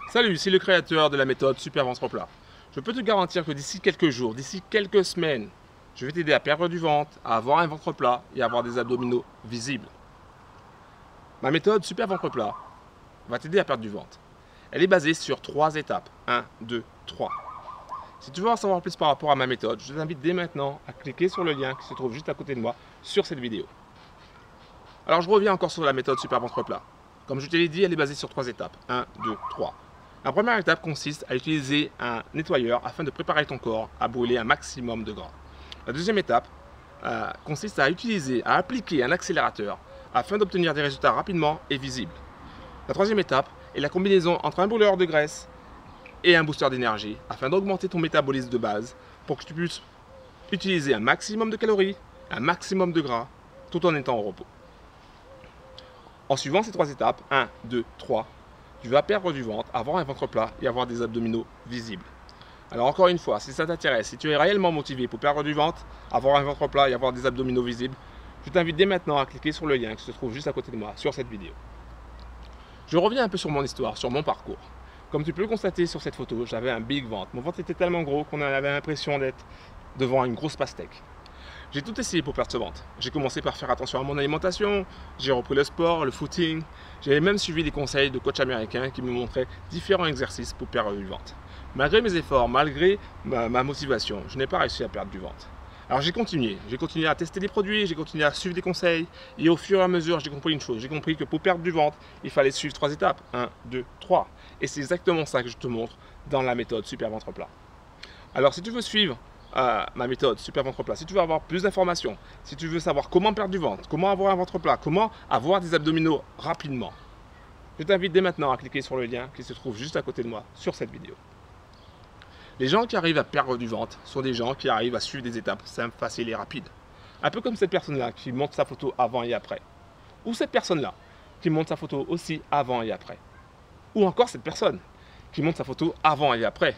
Salut, ici le créateur de la méthode Super Ventre Plat. Je peux te garantir que d'ici quelques jours, d'ici quelques semaines, je vais t'aider à perdre du ventre, à avoir un ventre plat et à avoir des abdominaux visibles. Ma méthode Super Ventre Plat va t'aider à perdre du ventre. Elle est basée sur 3 étapes. 1, 2, 3. Si tu veux en savoir plus par rapport à ma méthode, je t'invite dès maintenant à cliquer sur le lien qui se trouve juste à côté de moi sur cette vidéo. Alors je reviens encore sur la méthode Super Ventre Plat. Comme je te l'ai dit, elle est basée sur 3 étapes. 1, 2, 3. La première étape consiste à utiliser un nettoyeur afin de préparer ton corps à brûler un maximum de gras. La deuxième étape consiste à appliquer un accélérateur afin d'obtenir des résultats rapidement et visibles. La troisième étape est la combinaison entre un brûleur de graisse et un booster d'énergie afin d'augmenter ton métabolisme de base pour que tu puisses utiliser un maximum de calories, un maximum de gras tout en étant au repos. En suivant ces 3 étapes, 1, 2, 3, tu vas perdre du ventre, avoir un ventre plat et avoir des abdominaux visibles. Alors encore une fois, si ça t'intéresse, si tu es réellement motivé pour perdre du ventre, avoir un ventre plat et avoir des abdominaux visibles, je t'invite dès maintenant à cliquer sur le lien qui se trouve juste à côté de moi sur cette vidéo. Je reviens un peu sur mon histoire, sur mon parcours. Comme tu peux le constater sur cette photo, j'avais un big ventre. Mon ventre était tellement gros qu'on avait l'impression d'être devant une grosse pastèque. J'ai tout essayé pour perdre ce ventre. J'ai commencé par faire attention à mon alimentation, j'ai repris le sport, le footing. J'ai même suivi des conseils de coachs américains qui me montraient différents exercices pour perdre du ventre. Malgré mes efforts, malgré ma motivation, je n'ai pas réussi à perdre du ventre. Alors j'ai continué à tester des produits, j'ai continué à suivre des conseils et au fur et à mesure j'ai compris une chose, j'ai compris que pour perdre du ventre, il fallait suivre 3 étapes, 1, 2, 3. Et c'est exactement ça que je te montre dans la méthode Super Ventre Plat. Alors si tu veux suivre ma méthode Super Ventre Plat, si tu veux avoir plus d'informations, si tu veux savoir comment perdre du ventre, comment avoir un ventre plat, comment avoir des abdominaux rapidement, je t'invite dès maintenant à cliquer sur le lien qui se trouve juste à côté de moi sur cette vidéo. Les gens qui arrivent à perdre du ventre sont des gens qui arrivent à suivre des étapes simples, faciles et rapides. Un peu comme cette personne-là qui montre sa photo avant et après. Ou cette personne-là qui montre sa photo aussi avant et après. Ou encore cette personne qui montre sa photo avant et après.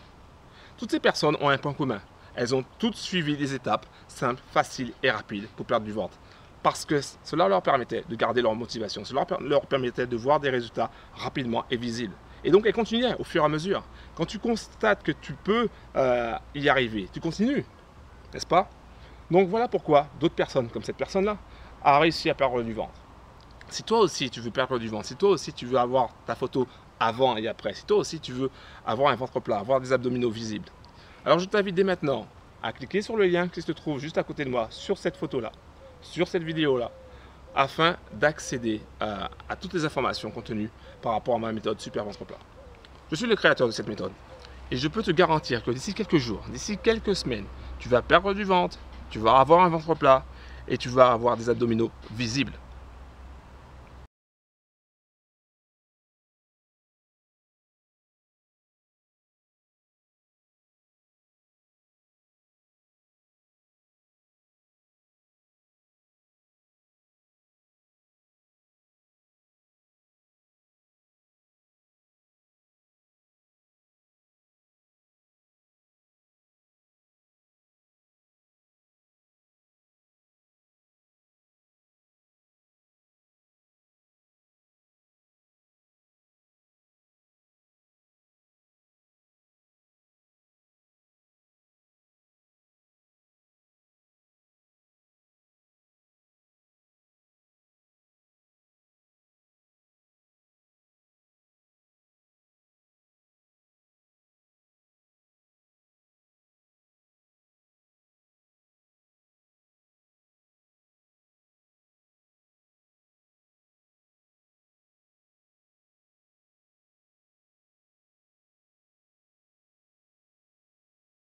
Toutes ces personnes ont un point commun. Elles ont toutes suivi des étapes simples, faciles et rapides pour perdre du ventre. Parce que cela leur permettait de garder leur motivation. Cela leur permettait de voir des résultats rapidement et visibles. Et donc elles continuaient au fur et à mesure. Quand tu constates que tu peux y arriver, tu continues, n'est-ce pas? Donc voilà pourquoi d'autres personnes comme cette personne-là a réussi à perdre du ventre. Si toi aussi tu veux perdre du ventre, si toi aussi tu veux avoir ta photo avant et après, si toi aussi tu veux avoir un ventre plat, avoir des abdominaux visibles, alors je t'invite dès maintenant à cliquer sur le lien qui se trouve juste à côté de moi sur cette photo-là, sur cette vidéo-là, afin d'accéder à toutes les informations contenues par rapport à ma méthode Super Ventre Plat. Je suis le créateur de cette méthode et je peux te garantir que d'ici quelques jours, d'ici quelques semaines, tu vas perdre du ventre, tu vas avoir un ventre plat et tu vas avoir des abdominaux visibles.